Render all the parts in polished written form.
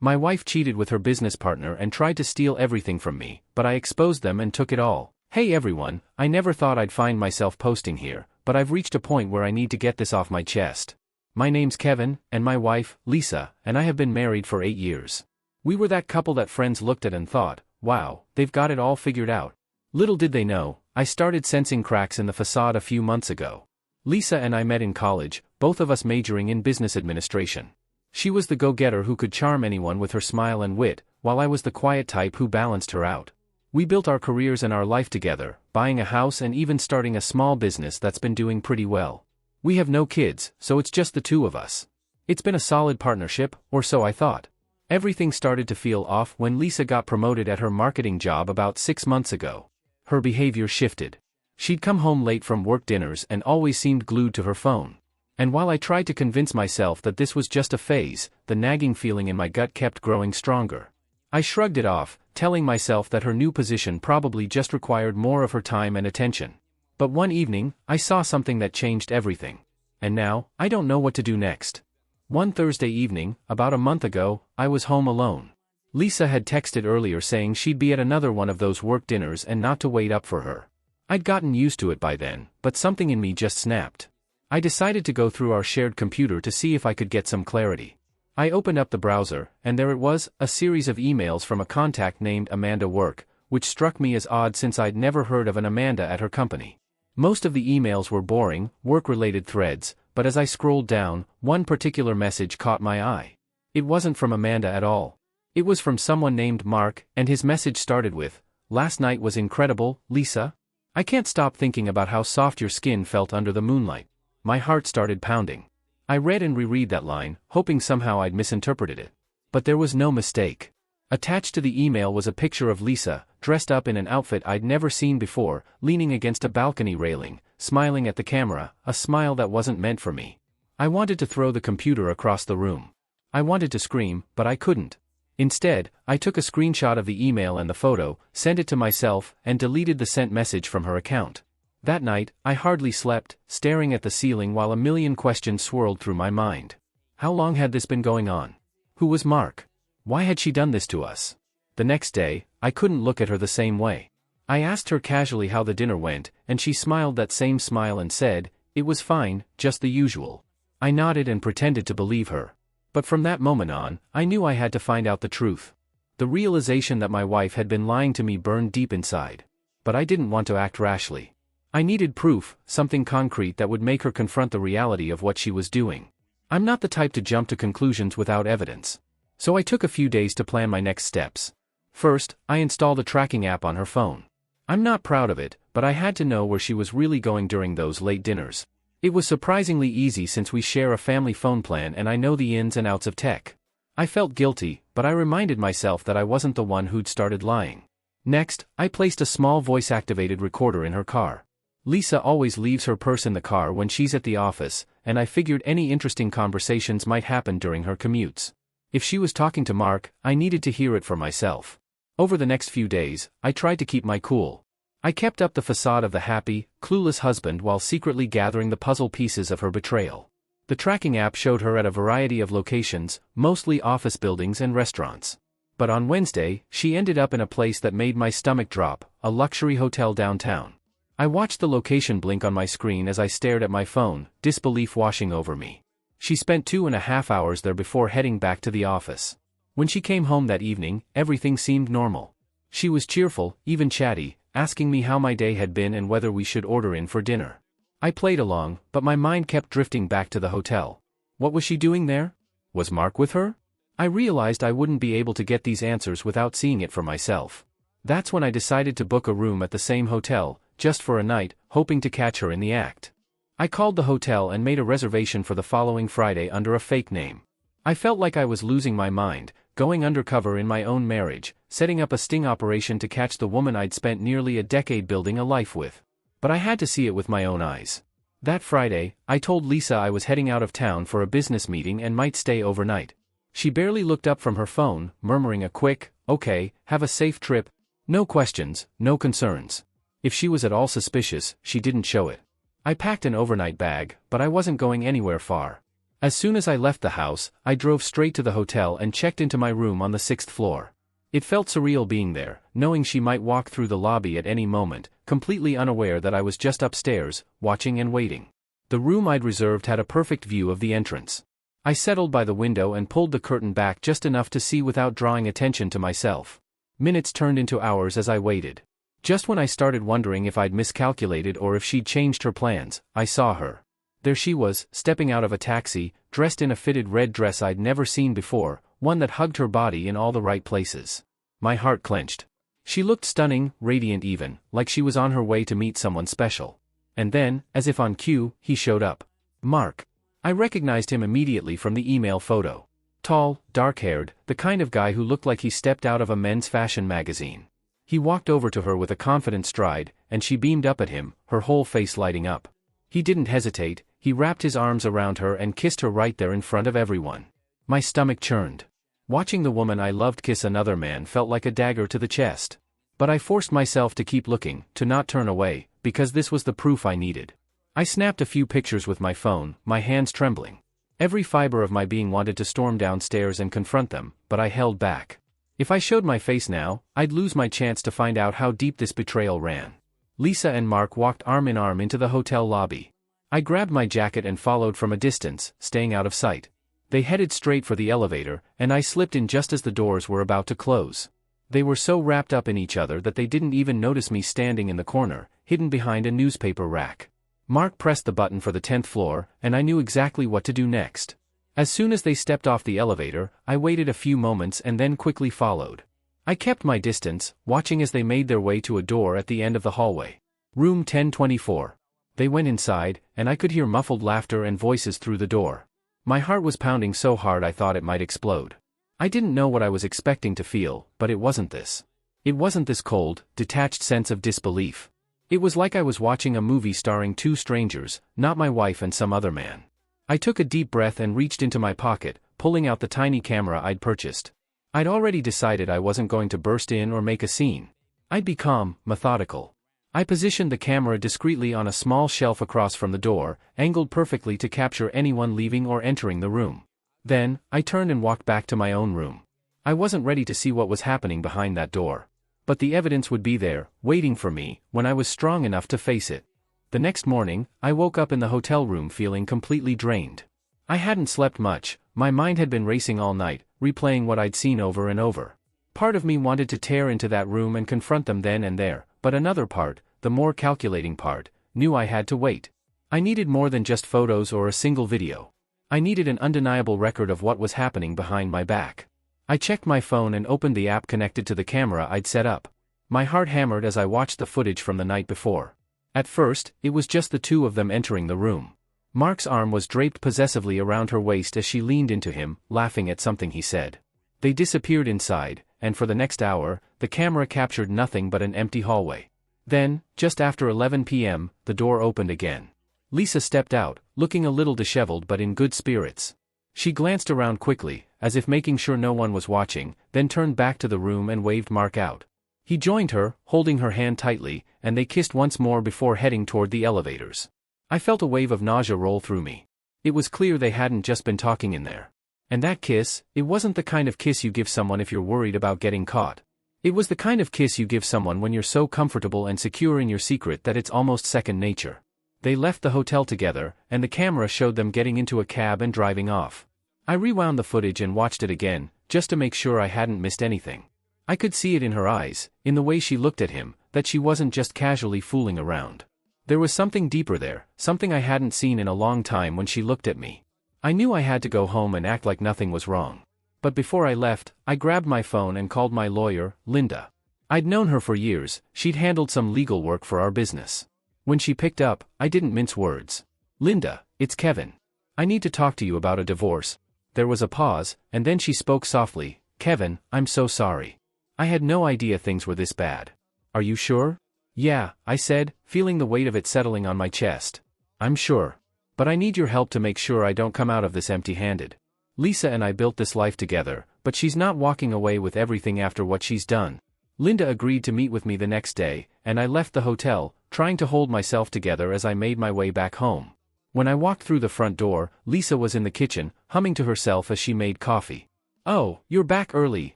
My wife cheated with her business partner and tried to steal everything from me, but I exposed them and took it all. Hey everyone, I never thought I'd find myself posting here, but I've reached a point where I need to get this off my chest. My name's Kevin, and my wife, Lisa, and I have been married for 8 years. We were that couple that friends looked at and thought, wow, they've got it all figured out. Little did they know, I started sensing cracks in the facade a few months ago. Lisa and I met in college, both of us majoring in business administration. She was the go-getter who could charm anyone with her smile and wit, while I was the quiet type who balanced her out. We built our careers and our life together, buying a house and even starting a small business that's been doing pretty well. We have no kids, so it's just the two of us. It's been a solid partnership, or so I thought. Everything started to feel off when Lisa got promoted at her marketing job about 6 months ago. Her behavior shifted. She'd come home late from work dinners and always seemed glued to her phone. And while I tried to convince myself that this was just a phase, the nagging feeling in my gut kept growing stronger. I shrugged it off, telling myself that her new position probably just required more of her time and attention. But one evening, I saw something that changed everything. And now, I don't know what to do next. One Thursday evening, about a month ago, I was home alone. Lisa had texted earlier saying she'd be at another one of those work dinners and not to wait up for her. I'd gotten used to it by then, but something in me just snapped. I decided to go through our shared computer to see if I could get some clarity. I opened up the browser, and there it was, a series of emails from a contact named Amanda Work, which struck me as odd since I'd never heard of an Amanda at her company. Most of the emails were boring, work-related threads, but as I scrolled down, one particular message caught my eye. It wasn't from Amanda at all. It was from someone named Mark, and his message started with, "Last night was incredible, Lisa. I can't stop thinking about how soft your skin felt under the moonlight." My heart started pounding. I read and reread that line, hoping somehow I'd misinterpreted it. But there was no mistake. Attached to the email was a picture of Lisa, dressed up in an outfit I'd never seen before, leaning against a balcony railing, smiling at the camera, a smile that wasn't meant for me. I wanted to throw the computer across the room. I wanted to scream, but I couldn't. Instead, I took a screenshot of the email and the photo, sent it to myself, and deleted the sent message from her account. That night, I hardly slept, staring at the ceiling while a million questions swirled through my mind. How long had this been going on? Who was Mark? Why had she done this to us? The next day, I couldn't look at her the same way. I asked her casually how the dinner went, and she smiled that same smile and said, "It was fine, just the usual." I nodded and pretended to believe her. But from that moment on, I knew I had to find out the truth. The realization that my wife had been lying to me burned deep inside. But I didn't want to act rashly. I needed proof, something concrete that would make her confront the reality of what she was doing. I'm not the type to jump to conclusions without evidence. So I took a few days to plan my next steps. First, I installed a tracking app on her phone. I'm not proud of it, but I had to know where she was really going during those late dinners. It was surprisingly easy since we share a family phone plan and I know the ins and outs of tech. I felt guilty, but I reminded myself that I wasn't the one who'd started lying. Next, I placed a small voice-activated recorder in her car. Lisa always leaves her purse in the car when she's at the office, and I figured any interesting conversations might happen during her commutes. If she was talking to Mark, I needed to hear it for myself. Over the next few days, I tried to keep my cool. I kept up the facade of the happy, clueless husband while secretly gathering the puzzle pieces of her betrayal. The tracking app showed her at a variety of locations, mostly office buildings and restaurants. But on Wednesday, she ended up in a place that made my stomach drop, a luxury hotel downtown. I watched the location blink on my screen as I stared at my phone, disbelief washing over me. She spent 2.5 hours there before heading back to the office. When she came home that evening, everything seemed normal. She was cheerful, even chatty, asking me how my day had been and whether we should order in for dinner. I played along, but my mind kept drifting back to the hotel. What was she doing there? Was Mark with her? I realized I wouldn't be able to get these answers without seeing it for myself. That's when I decided to book a room at the same hotel, just for a night, hoping to catch her in the act. I called the hotel and made a reservation for the following Friday under a fake name. I felt like I was losing my mind, going undercover in my own marriage, setting up a sting operation to catch the woman I'd spent nearly a decade building a life with. But I had to see it with my own eyes. That Friday, I told Lisa I was heading out of town for a business meeting and might stay overnight. She barely looked up from her phone, murmuring a quick, "Okay, have a safe trip." No questions, no concerns. If she was at all suspicious, she didn't show it. I packed an overnight bag, but I wasn't going anywhere far. As soon as I left the house, I drove straight to the hotel and checked into my room on the 6th floor. It felt surreal being there, knowing she might walk through the lobby at any moment, completely unaware that I was just upstairs, watching and waiting. The room I'd reserved had a perfect view of the entrance. I settled by the window and pulled the curtain back just enough to see without drawing attention to myself. Minutes turned into hours as I waited. Just when I started wondering if I'd miscalculated or if she'd changed her plans, I saw her. There she was, stepping out of a taxi, dressed in a fitted red dress I'd never seen before, one that hugged her body in all the right places. My heart clenched. She looked stunning, radiant even, like she was on her way to meet someone special. And then, as if on cue, he showed up. Mark. I recognized him immediately from the email photo. Tall, dark-haired, the kind of guy who looked like he stepped out of a men's fashion magazine. He walked over to her with a confident stride, and she beamed up at him, her whole face lighting up. He didn't hesitate, he wrapped his arms around her and kissed her right there in front of everyone. My stomach churned. Watching the woman I loved kiss another man felt like a dagger to the chest. But I forced myself to keep looking, to not turn away, because this was the proof I needed. I snapped a few pictures with my phone, my hands trembling. Every fiber of my being wanted to storm downstairs and confront them, but I held back. If I showed my face now, I'd lose my chance to find out how deep this betrayal ran. Lisa and Mark walked arm in arm into the hotel lobby. I grabbed my jacket and followed from a distance, staying out of sight. They headed straight for the elevator, and I slipped in just as the doors were about to close. They were so wrapped up in each other that they didn't even notice me standing in the corner, hidden behind a newspaper rack. Mark pressed the button for the 10th floor, and I knew exactly what to do next. As soon as they stepped off the elevator, I waited a few moments and then quickly followed. I kept my distance, watching as they made their way to a door at the end of the hallway. Room 1024. They went inside, and I could hear muffled laughter and voices through the door. My heart was pounding so hard I thought it might explode. I didn't know what I was expecting to feel, but it wasn't this. It wasn't this cold, detached sense of disbelief. It was like I was watching a movie starring two strangers, not my wife and some other man. I took a deep breath and reached into my pocket, pulling out the tiny camera I'd purchased. I'd already decided I wasn't going to burst in or make a scene. I'd be calm, methodical. I positioned the camera discreetly on a small shelf across from the door, angled perfectly to capture anyone leaving or entering the room. Then, I turned and walked back to my own room. I wasn't ready to see what was happening behind that door. But the evidence would be there, waiting for me, when I was strong enough to face it. The next morning, I woke up in the hotel room feeling completely drained. I hadn't slept much, my mind had been racing all night, replaying what I'd seen over and over. Part of me wanted to tear into that room and confront them then and there, but another part, the more calculating part, knew I had to wait. I needed more than just photos or a single video. I needed an undeniable record of what was happening behind my back. I checked my phone and opened the app connected to the camera I'd set up. My heart hammered as I watched the footage from the night before. At first, it was just the two of them entering the room. Mark's arm was draped possessively around her waist as she leaned into him, laughing at something he said. They disappeared inside, and for the next hour, the camera captured nothing but an empty hallway. Then, just after 11 p.m., the door opened again. Lisa stepped out, looking a little disheveled but in good spirits. She glanced around quickly, as if making sure no one was watching, then turned back to the room and waved Mark out. He joined her, holding her hand tightly, and they kissed once more before heading toward the elevators. I felt a wave of nausea roll through me. It was clear they hadn't just been talking in there. And that kiss, it wasn't the kind of kiss you give someone if you're worried about getting caught. It was the kind of kiss you give someone when you're so comfortable and secure in your secret that it's almost second nature. They left the hotel together, and the camera showed them getting into a cab and driving off. I rewound the footage and watched it again, just to make sure I hadn't missed anything. I could see it in her eyes, in the way she looked at him, that she wasn't just casually fooling around. There was something deeper there, something I hadn't seen in a long time when she looked at me. I knew I had to go home and act like nothing was wrong. But before I left, I grabbed my phone and called my lawyer, Linda. I'd known her for years, she'd handled some legal work for our business. When she picked up, I didn't mince words. Linda, it's Kevin. I need to talk to you about a divorce. There was a pause, and then she spoke softly. Kevin, I'm so sorry. I had no idea things were this bad. Are you sure? Yeah, I said, feeling the weight of it settling on my chest. I'm sure. But I need your help to make sure I don't come out of this empty-handed. Lisa and I built this life together, but she's not walking away with everything after what she's done. Linda agreed to meet with me the next day, and I left the hotel, trying to hold myself together as I made my way back home. When I walked through the front door, Lisa was in the kitchen, humming to herself as she made coffee. "Oh, you're back early,"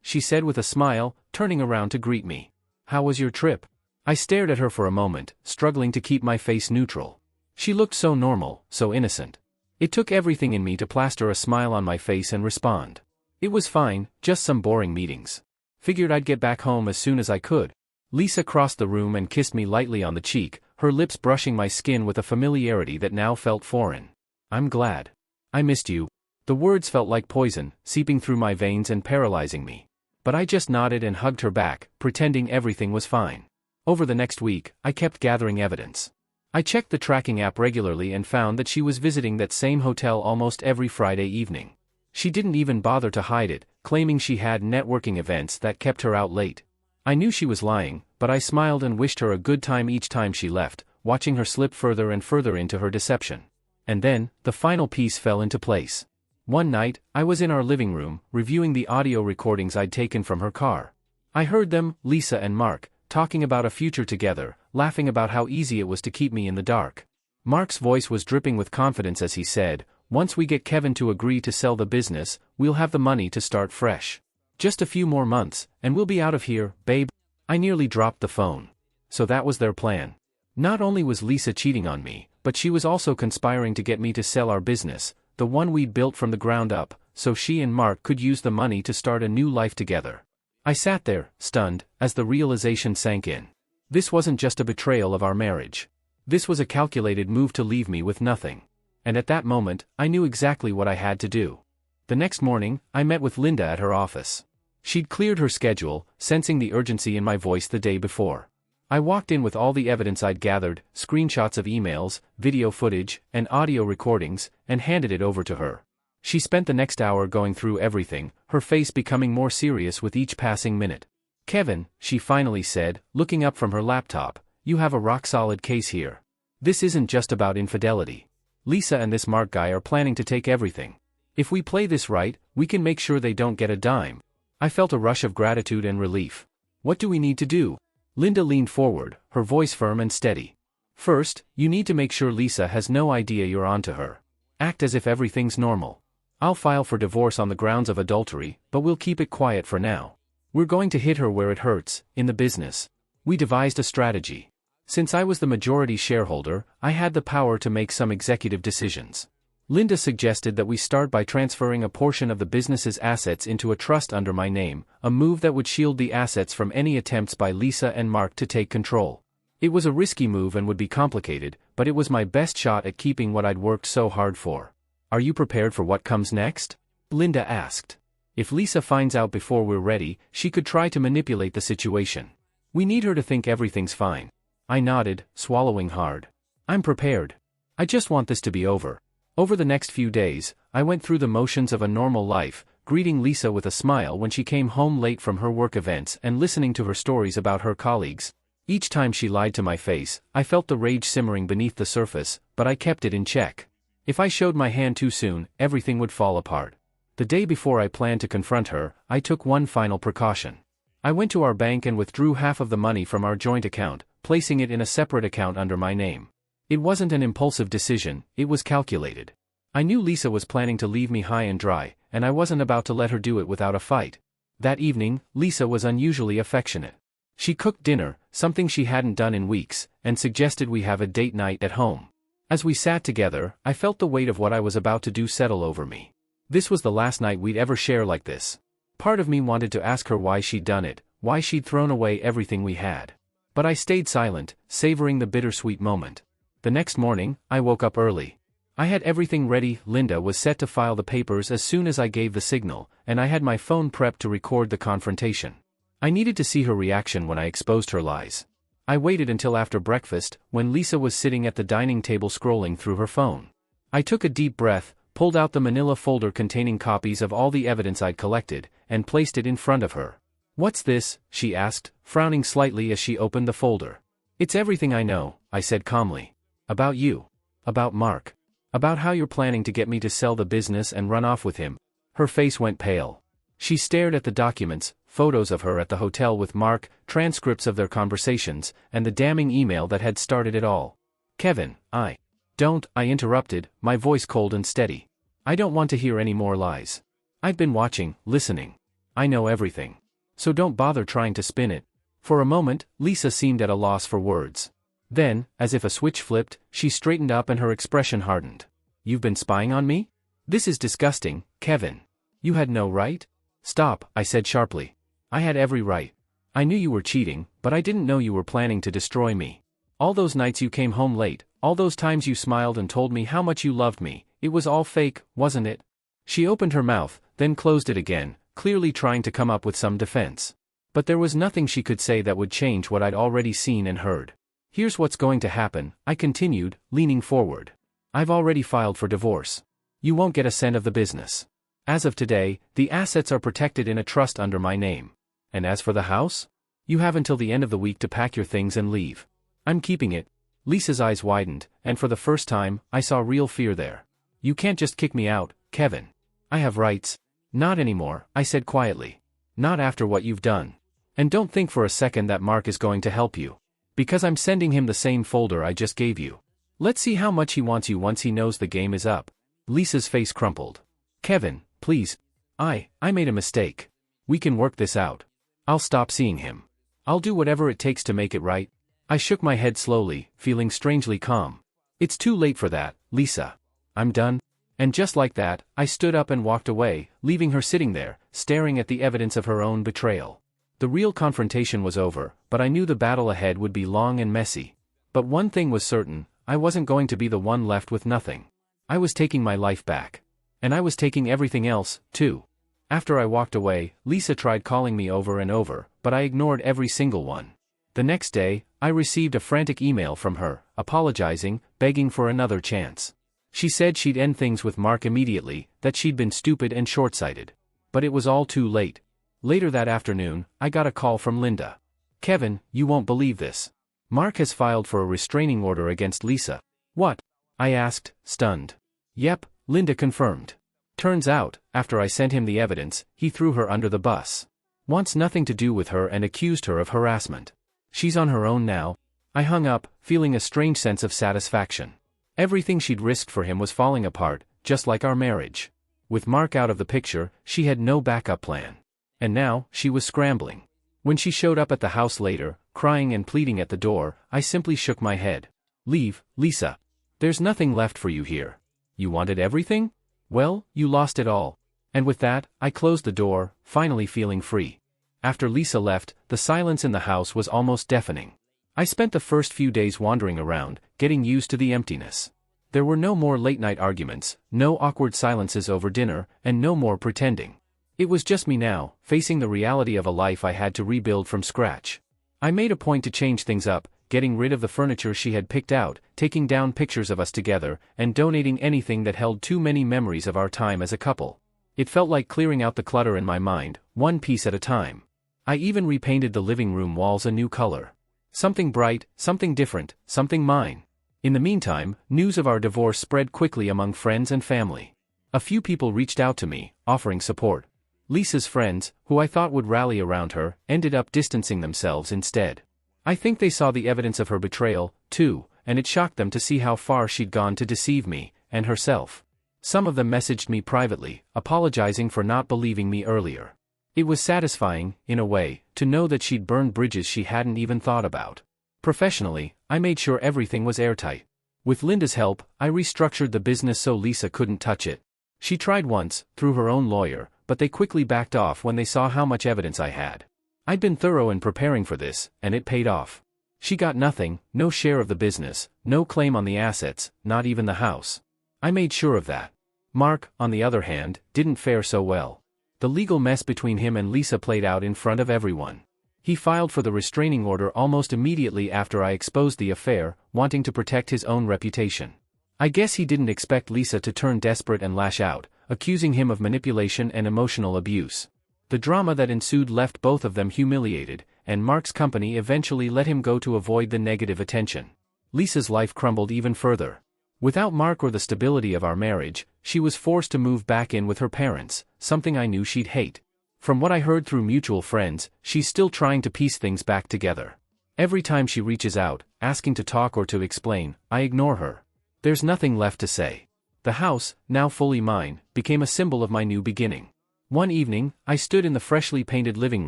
she said with a smile, turning around to greet me. "How was your trip?" I stared at her for a moment, struggling to keep my face neutral. She looked so normal, so innocent. It took everything in me to plaster a smile on my face and respond. "It was fine, just some boring meetings. Figured I'd get back home as soon as I could." Lisa crossed the room and kissed me lightly on the cheek, her lips brushing my skin with a familiarity that now felt foreign. "I'm glad. I missed you." The words felt like poison, seeping through my veins and paralyzing me. But I just nodded and hugged her back, pretending everything was fine. Over the next week, I kept gathering evidence. I checked the tracking app regularly and found that she was visiting that same hotel almost every Friday evening. She didn't even bother to hide it, claiming she had networking events that kept her out late. I knew she was lying, but I smiled and wished her a good time each time she left, watching her slip further and further into her deception. And then, the final piece fell into place. One night, I was in our living room, reviewing the audio recordings I'd taken from her car. I heard them, Lisa and Mark, talking about a future together, laughing about how easy it was to keep me in the dark. Mark's voice was dripping with confidence as he said, "Once we get Kevin to agree to sell the business, we'll have the money to start fresh. Just a few more months, and we'll be out of here, babe." I nearly dropped the phone. So that was their plan. Not only was Lisa cheating on me, but she was also conspiring to get me to sell our business, the one we'd built from the ground up, so she and Mark could use the money to start a new life together. I sat there, stunned, as the realization sank in. This wasn't just a betrayal of our marriage. This was a calculated move to leave me with nothing. And at that moment, I knew exactly what I had to do. The next morning, I met with Linda at her office. She'd cleared her schedule, sensing the urgency in my voice the day before. I walked in with all the evidence I'd gathered, screenshots of emails, video footage, and audio recordings, and handed it over to her. She spent the next hour going through everything, her face becoming more serious with each passing minute. "Kevin," she finally said, looking up from her laptop, "you have a rock-solid case here. This isn't just about infidelity. Lisa and this Mark guy are planning to take everything. If we play this right, we can make sure they don't get a dime." I felt a rush of gratitude and relief. "What do we need to do?" Linda leaned forward, her voice firm and steady. "First, you need to make sure Lisa has no idea you're onto her. Act as if everything's normal. I'll file for divorce on the grounds of adultery, but we'll keep it quiet for now. We're going to hit her where it hurts, in the business." We devised a strategy. Since I was the majority shareholder, I had the power to make some executive decisions. Linda suggested that we start by transferring a portion of the business's assets into a trust under my name, a move that would shield the assets from any attempts by Lisa and Mark to take control. It was a risky move and would be complicated, but it was my best shot at keeping what I'd worked so hard for. "Are you prepared for what comes next?" Linda asked. "If Lisa finds out before we're ready, she could try to manipulate the situation. We need her to think everything's fine." I nodded, swallowing hard. "I'm prepared. I just want this to be over." Over the next few days, I went through the motions of a normal life, greeting Lisa with a smile when she came home late from her work events and listening to her stories about her colleagues. Each time she lied to my face, I felt the rage simmering beneath the surface, but I kept it in check. If I showed my hand too soon, everything would fall apart. The day before I planned to confront her, I took one final precaution. I went to our bank and withdrew half of the money from our joint account, placing it in a separate account under my name. It wasn't an impulsive decision, it was calculated. I knew Lisa was planning to leave me high and dry, and I wasn't about to let her do it without a fight. That evening, Lisa was unusually affectionate. She cooked dinner, something she hadn't done in weeks, and suggested we have a date night at home. As we sat together, I felt the weight of what I was about to do settle over me. This was the last night we'd ever share like this. Part of me wanted to ask her why she'd done it, why she'd thrown away everything we had. But I stayed silent, savoring the bittersweet moment. The next morning, I woke up early. I had everything ready. Linda was set to file the papers as soon as I gave the signal, and I had my phone prepped to record the confrontation. I needed to see her reaction when I exposed her lies. I waited until after breakfast, when Lisa was sitting at the dining table scrolling through her phone. I took a deep breath, pulled out the manila folder containing copies of all the evidence I'd collected, and placed it in front of her. "What's this?" she asked, frowning slightly as she opened the folder. "It's everything I know," I said calmly. "About you. About Mark. About how you're planning to get me to sell the business and run off with him." Her face went pale. She stared at the documents, photos of her at the hotel with Mark, transcripts of their conversations, and the damning email that had started it all. "Kevin, I Don't, I interrupted, my voice cold and steady. I don't want to hear any more lies. I've been watching, listening. I know everything. So don't bother trying to spin it. For a moment, Lisa seemed at a loss for words. Then, as if a switch flipped, she straightened up and her expression hardened. You've been spying on me? This is disgusting, Kevin. You had no right? Stop, I said sharply. I had every right. I knew you were cheating, but I didn't know you were planning to destroy me. All those nights you came home late, all those times you smiled and told me how much you loved me, it was all fake, wasn't it? She opened her mouth, then closed it again, clearly trying to come up with some defense. But there was nothing she could say that would change what I'd already seen and heard. Here's what's going to happen, I continued, leaning forward. I've already filed for divorce. You won't get a cent of the business. As of today, the assets are protected in a trust under my name. And as for the house? You have until the end of the week to pack your things and leave. I'm keeping it. Lisa's eyes widened, and for the first time, I saw real fear there. You can't just kick me out, Kevin. I have rights. Not anymore, I said quietly. Not after what you've done. And don't think for a second that Mark is going to help you. Because I'm sending him the same folder I just gave you. Let's see how much he wants you once he knows the game is up. Lisa's face crumpled. Kevin, please. I made a mistake. We can work this out. I'll stop seeing him. I'll do whatever it takes to make it right. I shook my head slowly, feeling strangely calm. It's too late for that, Lisa. I'm done. And just like that, I stood up and walked away, leaving her sitting there, staring at the evidence of her own betrayal. The real confrontation was over, but I knew the battle ahead would be long and messy. But one thing was certain, I wasn't going to be the one left with nothing. I was taking my life back. And I was taking everything else, too. After I walked away, Lisa tried calling me over and over, but I ignored every single one. The next day, I received a frantic email from her, apologizing, begging for another chance. She said she'd end things with Mark immediately, that she'd been stupid and short-sighted. But it was all too late. Later that afternoon, I got a call from Linda. Kevin, you won't believe this. Mark has filed for a restraining order against Lisa. What? I asked, stunned. Yep, Linda confirmed. Turns out, after I sent him the evidence, he threw her under the bus. Wants nothing to do with her and accused her of harassment. She's on her own now. I hung up, feeling a strange sense of satisfaction. Everything she'd risked for him was falling apart, just like our marriage. With Mark out of the picture, she had no backup plan. And now, she was scrambling. When she showed up at the house later, crying and pleading at the door, I simply shook my head. Leave, Lisa. There's nothing left for you here. You wanted everything? Well, you lost it all. And with that, I closed the door, finally feeling free. After Lisa left, the silence in the house was almost deafening. I spent the first few days wandering around, getting used to the emptiness. There were no more late-night arguments, no awkward silences over dinner, and no more pretending. It was just me now, facing the reality of a life I had to rebuild from scratch. I made a point to change things up, getting rid of the furniture she had picked out, taking down pictures of us together, and donating anything that held too many memories of our time as a couple. It felt like clearing out the clutter in my mind, one piece at a time. I even repainted the living room walls a new color. Something bright, something different, something mine. In the meantime, news of our divorce spread quickly among friends and family. A few people reached out to me, offering support. Lisa's friends, who I thought would rally around her, ended up distancing themselves instead. I think they saw the evidence of her betrayal, too, and it shocked them to see how far she'd gone to deceive me, and herself. Some of them messaged me privately, apologizing for not believing me earlier. It was satisfying, in a way, to know that she'd burned bridges she hadn't even thought about. Professionally, I made sure everything was airtight. With Linda's help, I restructured the business so Lisa couldn't touch it. She tried once, through her own lawyer, but they quickly backed off when they saw how much evidence I had. I'd been thorough in preparing for this, and it paid off. She got nothing, no share of the business, no claim on the assets, not even the house. I made sure of that. Mark, on the other hand, didn't fare so well. The legal mess between him and Lisa played out in front of everyone. He filed for the restraining order almost immediately after I exposed the affair, wanting to protect his own reputation. I guess he didn't expect Lisa to turn desperate and lash out, accusing him of manipulation and emotional abuse. The drama that ensued left both of them humiliated, and Mark's company eventually let him go to avoid the negative attention. Lisa's life crumbled even further. Without Mark or the stability of our marriage, she was forced to move back in with her parents, something I knew she'd hate. From what I heard through mutual friends, she's still trying to piece things back together. Every time she reaches out, asking to talk or to explain, I ignore her. There's nothing left to say. The house, now fully mine, became a symbol of my new beginning. One evening, I stood in the freshly painted living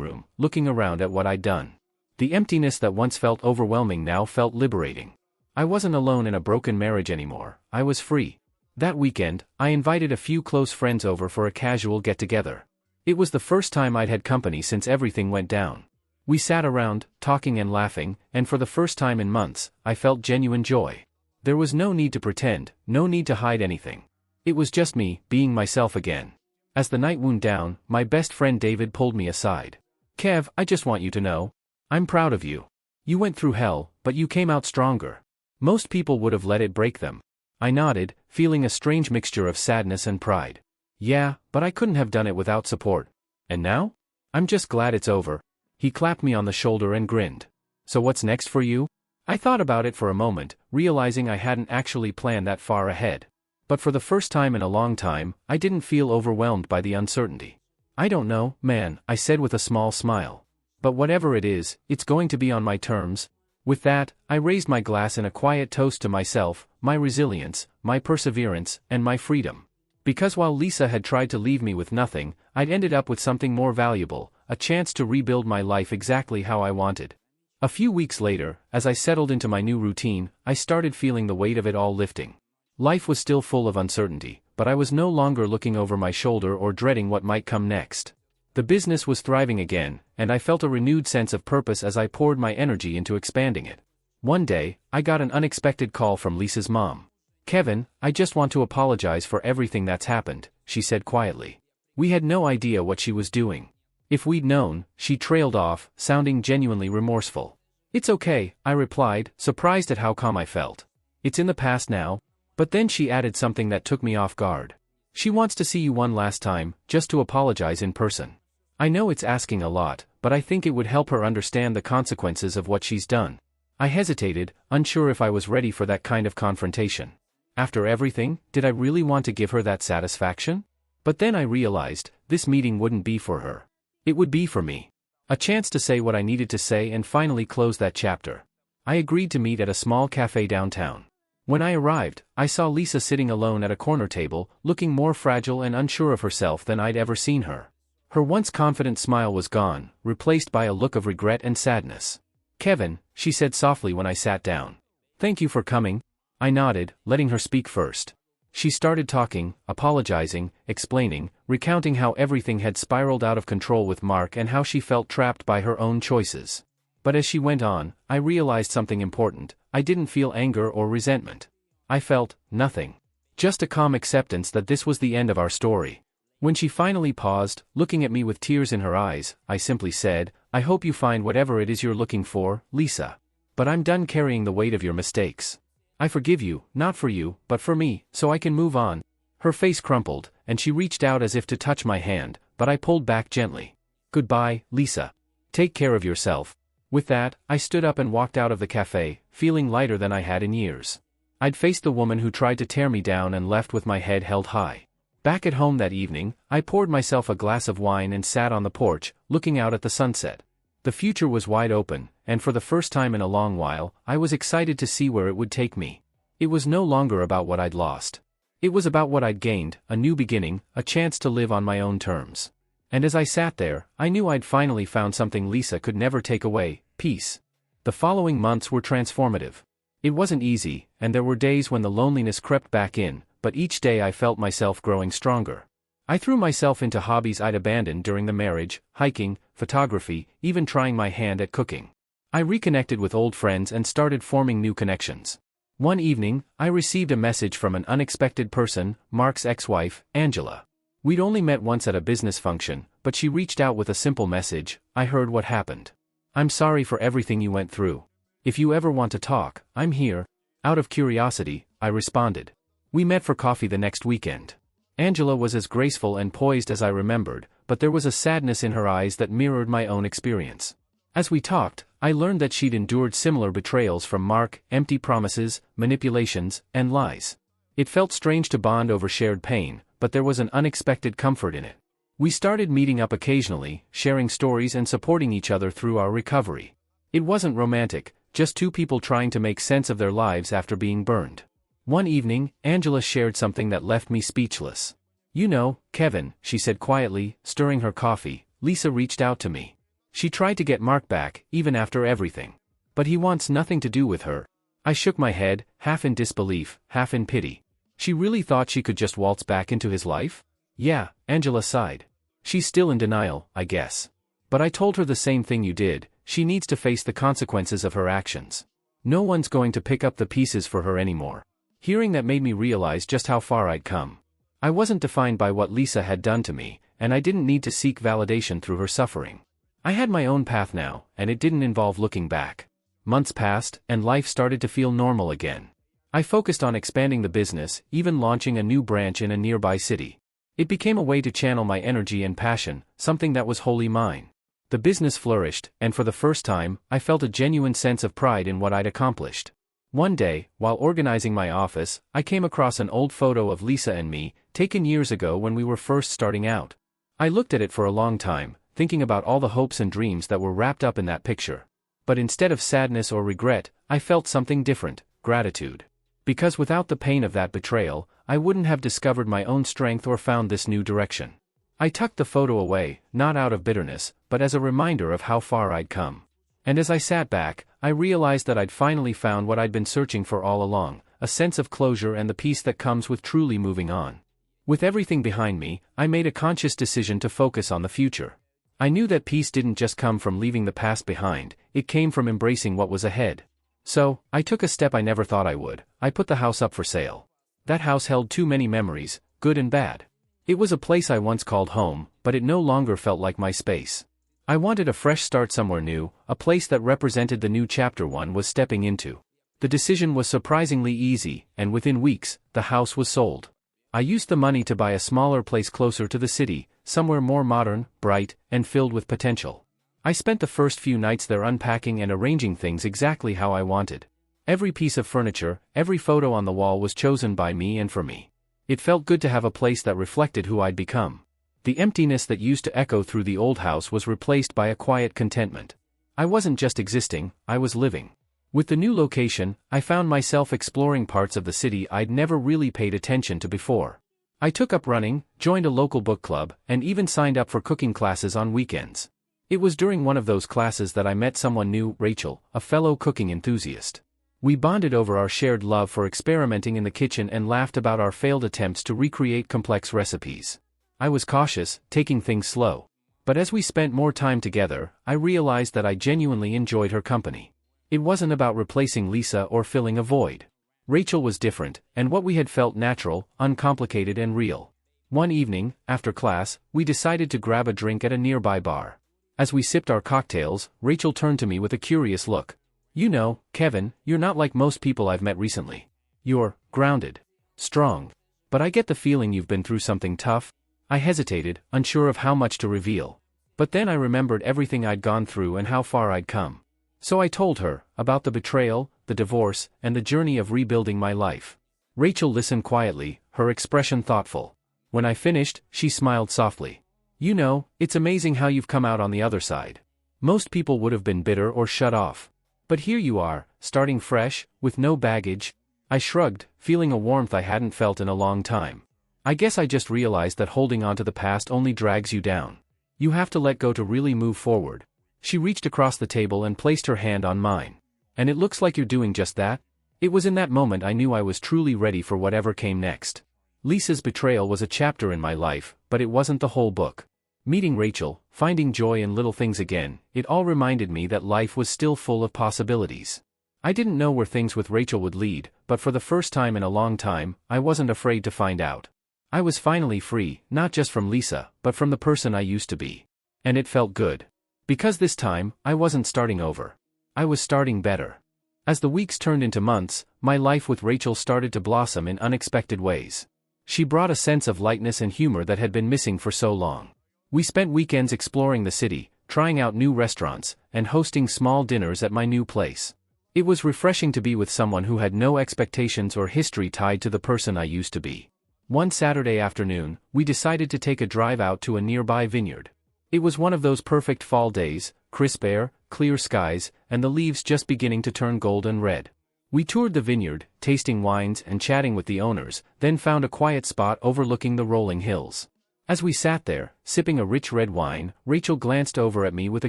room, looking around at what I'd done. The emptiness that once felt overwhelming now felt liberating. I wasn't alone in a broken marriage anymore, I was free. That weekend, I invited a few close friends over for a casual get-together. It was the first time I'd had company since everything went down. We sat around, talking and laughing, and for the first time in months, I felt genuine joy. There was no need to pretend, no need to hide anything. It was just me, being myself again. As the night wound down, my best friend David pulled me aside. "Kev, I just want you to know. I'm proud of you. You went through hell, but you came out stronger. Most people would have let it break them." I nodded, feeling a strange mixture of sadness and pride. "Yeah, but I couldn't have done it without support. And now? I'm just glad it's over." He clapped me on the shoulder and grinned. "So what's next for you?" I thought about it for a moment, realizing I hadn't actually planned that far ahead. But for the first time in a long time, I didn't feel overwhelmed by the uncertainty. "I don't know, man," I said with a small smile. "But whatever it is, it's going to be on my terms." With that, I raised my glass in a quiet toast to myself, my resilience, my perseverance, and my freedom. Because while Lisa had tried to leave me with nothing, I'd ended up with something more valuable, a chance to rebuild my life exactly how I wanted. A few weeks later, as I settled into my new routine, I started feeling the weight of it all lifting. Life was still full of uncertainty, but I was no longer looking over my shoulder or dreading what might come next. The business was thriving again, and I felt a renewed sense of purpose as I poured my energy into expanding it. One day, I got an unexpected call from Lisa's mom. "Kevin, I just want to apologize for everything that's happened," she said quietly. We had no idea what she was doing. If we'd known, she trailed off, sounding genuinely remorseful. "It's okay," I replied, surprised at how calm I felt. "It's in the past now." But then she added something that took me off guard. "She wants to see you one last time, just to apologize in person." I know it's asking a lot, but I think it would help her understand the consequences of what she's done. I hesitated, unsure if I was ready for that kind of confrontation. After everything, did I really want to give her that satisfaction? But then I realized, this meeting wouldn't be for her. It would be for me. A chance to say what I needed to say and finally close that chapter. I agreed to meet at a small cafe downtown. When I arrived, I saw Lisa sitting alone at a corner table, looking more fragile and unsure of herself than I'd ever seen her. Her once confident smile was gone, replaced by a look of regret and sadness. "Kevin," she said softly when I sat down. "Thank you for coming." I nodded, letting her speak first. She started talking, apologizing, explaining, recounting how everything had spiraled out of control with Mark and how she felt trapped by her own choices. But as she went on, I realized something important. I didn't feel anger or resentment. I felt nothing. Just a calm acceptance that this was the end of our story. When she finally paused, looking at me with tears in her eyes, I simply said, "I hope you find whatever it is you're looking for, Lisa. But I'm done carrying the weight of your mistakes. I forgive you, not for you, but for me, so I can move on." Her face crumpled, and she reached out as if to touch my hand, but I pulled back gently. "Goodbye, Lisa. Take care of yourself." With that, I stood up and walked out of the cafe, feeling lighter than I had in years. I'd faced the woman who tried to tear me down and left with my head held high. Back at home that evening, I poured myself a glass of wine and sat on the porch, looking out at the sunset. The future was wide open, and for the first time in a long while, I was excited to see where it would take me. It was no longer about what I'd lost. It was about what I'd gained, a new beginning, a chance to live on my own terms. And as I sat there, I knew I'd finally found something Lisa could never take away: peace. The following months were transformative. It wasn't easy, and there were days when the loneliness crept back in, but each day I felt myself growing stronger. I threw myself into hobbies I'd abandoned during the marriage: hiking, photography, even trying my hand at cooking. I reconnected with old friends and started forming new connections. One evening, I received a message from an unexpected person, Mark's ex-wife, Angela. We'd only met once at a business function, but she reached out with a simple message: "I heard what happened. I'm sorry for everything you went through. If you ever want to talk, I'm here." Out of curiosity, I responded. We met for coffee the next weekend. Angela was as graceful and poised as I remembered, but there was a sadness in her eyes that mirrored my own experience. As we talked, I learned that she'd endured similar betrayals from Mark: empty promises, manipulations, and lies. It felt strange to bond over shared pain, but there was an unexpected comfort in it. We started meeting up occasionally, sharing stories and supporting each other through our recovery. It wasn't romantic, just two people trying to make sense of their lives after being burned. One evening, Angela shared something that left me speechless. "You know, Kevin," she said quietly, stirring her coffee, "Lisa reached out to me. She tried to get Mark back, even after everything. But he wants nothing to do with her." I shook my head, half in disbelief, half in pity. She really thought she could just waltz back into his life? "Yeah," Angela sighed. "She's still in denial, I guess. But I told her the same thing you did, she needs to face the consequences of her actions. No one's going to pick up the pieces for her anymore." Hearing that made me realize just how far I'd come. I wasn't defined by what Lisa had done to me, and I didn't need to seek validation through her suffering. I had my own path now, and it didn't involve looking back. Months passed, and life started to feel normal again. I focused on expanding the business, even launching a new branch in a nearby city. It became a way to channel my energy and passion, something that was wholly mine. The business flourished, and for the first time, I felt a genuine sense of pride in what I'd accomplished. One day, while organizing my office, I came across an old photo of Lisa and me, taken years ago when we were first starting out. I looked at it for a long time, thinking about all the hopes and dreams that were wrapped up in that picture. But instead of sadness or regret, I felt something different: gratitude. Because without the pain of that betrayal, I wouldn't have discovered my own strength or found this new direction. I tucked the photo away, not out of bitterness, but as a reminder of how far I'd come. And as I sat back, I realized that I'd finally found what I'd been searching for all along: a sense of closure and the peace that comes with truly moving on. With everything behind me, I made a conscious decision to focus on the future. I knew that peace didn't just come from leaving the past behind, it came from embracing what was ahead. So, I took a step I never thought I would. I put the house up for sale. That house held too many memories, good and bad. It was a place I once called home, but it no longer felt like my space. I wanted a fresh start somewhere new, a place that represented the new chapter one was stepping into. The decision was surprisingly easy, and within weeks, the house was sold. I used the money to buy a smaller place closer to the city, somewhere more modern, bright, and filled with potential. I spent the first few nights there unpacking and arranging things exactly how I wanted. Every piece of furniture, every photo on the wall was chosen by me and for me. It felt good to have a place that reflected who I'd become. The emptiness that used to echo through the old house was replaced by a quiet contentment. I wasn't just existing, I was living. With the new location, I found myself exploring parts of the city I'd never really paid attention to before. I took up running, joined a local book club, and even signed up for cooking classes on weekends. It was during one of those classes that I met someone new, Rachel, a fellow cooking enthusiast. We bonded over our shared love for experimenting in the kitchen and laughed about our failed attempts to recreate complex recipes. I was cautious, taking things slow. But as we spent more time together, I realized that I genuinely enjoyed her company. It wasn't about replacing Lisa or filling a void. Rachel was different, and what we had felt natural, uncomplicated and real. One evening, after class, we decided to grab a drink at a nearby bar. As we sipped our cocktails, Rachel turned to me with a curious look. "You know, Kevin, you're not like most people I've met recently. You're grounded, strong. But I get the feeling you've been through something tough." I hesitated, unsure of how much to reveal. But then I remembered everything I'd gone through and how far I'd come. So I told her about the betrayal, the divorce, and the journey of rebuilding my life. Rachel listened quietly, her expression thoughtful. When I finished, she smiled softly. "You know, it's amazing how you've come out on the other side. Most people would have been bitter or shut off. But here you are, starting fresh, with no baggage." I shrugged, feeling a warmth I hadn't felt in a long time. "I guess I just realized that holding on to the past only drags you down. You have to let go to really move forward." She reached across the table and placed her hand on mine. "And it looks like you're doing just that." It was in that moment I knew I was truly ready for whatever came next. Lisa's betrayal was a chapter in my life, but it wasn't the whole book. Meeting Rachel, finding joy in little things again, it all reminded me that life was still full of possibilities. I didn't know where things with Rachel would lead, but for the first time in a long time, I wasn't afraid to find out. I was finally free, not just from Lisa, but from the person I used to be. And it felt good. Because this time, I wasn't starting over. I was starting better. As the weeks turned into months, my life with Rachel started to blossom in unexpected ways. She brought a sense of lightness and humor that had been missing for so long. We spent weekends exploring the city, trying out new restaurants, and hosting small dinners at my new place. It was refreshing to be with someone who had no expectations or history tied to the person I used to be. One Saturday afternoon, we decided to take a drive out to a nearby vineyard. It was one of those perfect fall days, crisp air, clear skies, and the leaves just beginning to turn gold and red. We toured the vineyard, tasting wines and chatting with the owners, then found a quiet spot overlooking the rolling hills. As we sat there, sipping a rich red wine, Rachel glanced over at me with a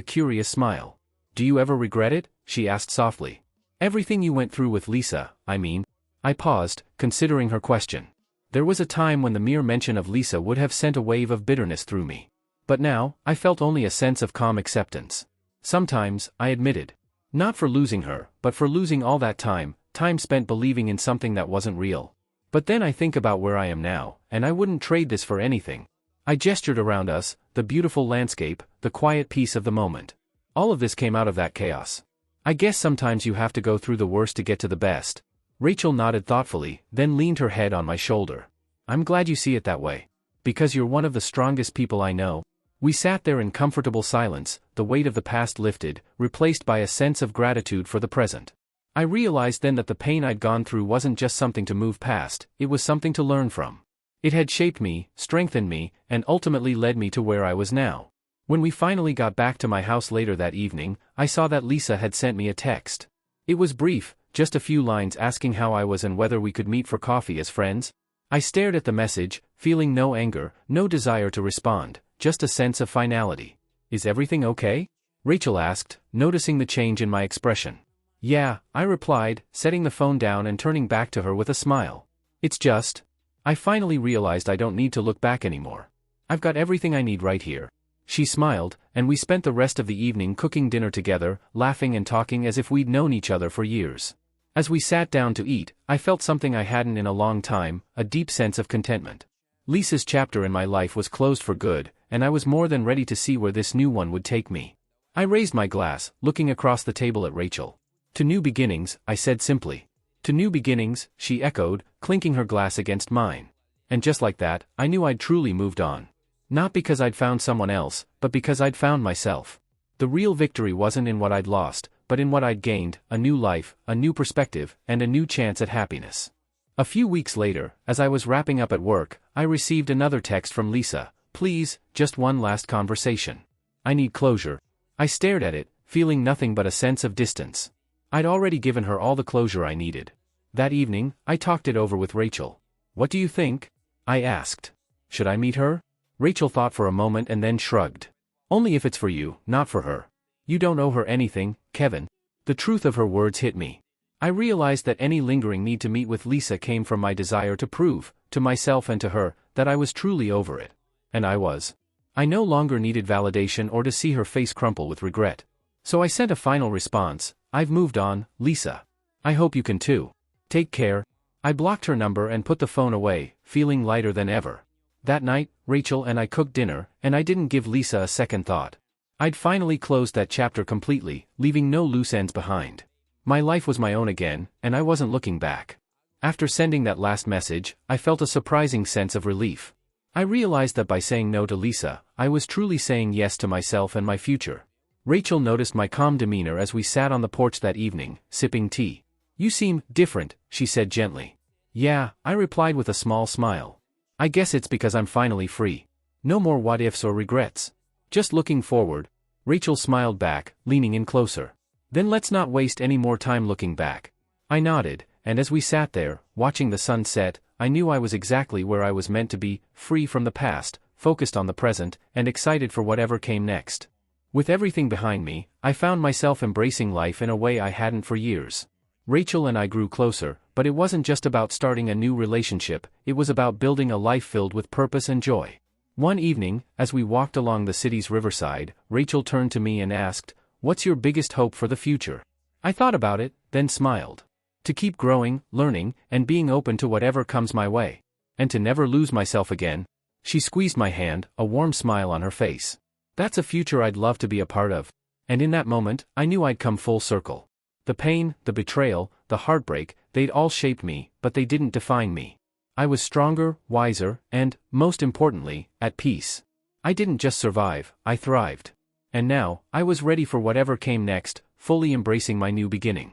curious smile. "Do you ever regret it?" she asked softly. "Everything you went through with Lisa, I mean." I paused, considering her question. There was a time when the mere mention of Lisa would have sent a wave of bitterness through me. But now, I felt only a sense of calm acceptance. "Sometimes," I admitted. "Not for losing her, but for losing all that time spent believing in something that wasn't real. But then I think about where I am now, and I wouldn't trade this for anything." I gestured around us, the beautiful landscape, the quiet peace of the moment. All of this came out of that chaos. "I guess sometimes you have to go through the worst to get to the best." Rachel nodded thoughtfully, then leaned her head on my shoulder. "I'm glad you see it that way. Because you're one of the strongest people I know." We sat there in comfortable silence, the weight of the past lifted, replaced by a sense of gratitude for the present. I realized then that the pain I'd gone through wasn't just something to move past, it was something to learn from. It had shaped me, strengthened me, and ultimately led me to where I was now. When we finally got back to my house later that evening, I saw that Lisa had sent me a text. It was brief, just a few lines asking how I was and whether we could meet for coffee as friends. I stared at the message, feeling no anger, no desire to respond, just a sense of finality. "Is everything okay?" Rachel asked, noticing the change in my expression. "Yeah," I replied, setting the phone down and turning back to her with a smile. "It's just, I finally realized I don't need to look back anymore. I've got everything I need right here." She smiled, and we spent the rest of the evening cooking dinner together, laughing and talking as if we'd known each other for years. As we sat down to eat, I felt something I hadn't in a long time, a deep sense of contentment. Lisa's chapter in my life was closed for good, and I was more than ready to see where this new one would take me. I raised my glass, looking across the table at Rachel. "To new beginnings," I said simply. "To new beginnings," she echoed, clinking her glass against mine. And just like that, I knew I'd truly moved on. Not because I'd found someone else, but because I'd found myself. The real victory wasn't in what I'd lost, but in what I'd gained, a new life, a new perspective, and a new chance at happiness. A few weeks later, as I was wrapping up at work, I received another text from Lisa. "Please, just one last conversation. I need closure." I stared at it, feeling nothing but a sense of distance. I'd already given her all the closure I needed. That evening, I talked it over with Rachel. "What do you think?" I asked. "Should I meet her?" Rachel thought for a moment and then shrugged. "Only if it's for you, not for her. You don't owe her anything, Kevin." The truth of her words hit me. I realized that any lingering need to meet with Lisa came from my desire to prove, to myself and to her, that I was truly over it. And I was. I no longer needed validation or to see her face crumple with regret. So I sent a final response: "I've moved on, Lisa. I hope you can too. Take care." I blocked her number and put the phone away, feeling lighter than ever. That night, Rachel and I cooked dinner, and I didn't give Lisa a second thought. I'd finally closed that chapter completely, leaving no loose ends behind. My life was my own again, and I wasn't looking back. After sending that last message, I felt a surprising sense of relief. I realized that by saying no to Lisa, I was truly saying yes to myself and my future. Rachel noticed my calm demeanor as we sat on the porch that evening, sipping tea. "You seem different," she said gently. "Yeah," I replied with a small smile. "I guess it's because I'm finally free. No more what-ifs or regrets. Just looking forward." Rachel smiled back, leaning in closer. "Then let's not waste any more time looking back." I nodded, and as we sat there, watching the sun set, I knew I was exactly where I was meant to be, free from the past, focused on the present, and excited for whatever came next. With everything behind me, I found myself embracing life in a way I hadn't for years. Rachel and I grew closer, but it wasn't just about starting a new relationship, it was about building a life filled with purpose and joy. One evening, as we walked along the city's riverside, Rachel turned to me and asked, "What's your biggest hope for the future?" I thought about it, then smiled. "To keep growing, learning, and being open to whatever comes my way. And to never lose myself again." She squeezed my hand, a warm smile on her face. "That's a future I'd love to be a part of." And in that moment, I knew I'd come full circle. The pain, the betrayal, the heartbreak, they'd all shaped me, but they didn't define me. I was stronger, wiser, and, most importantly, at peace. I didn't just survive, I thrived. And now, I was ready for whatever came next, fully embracing my new beginning.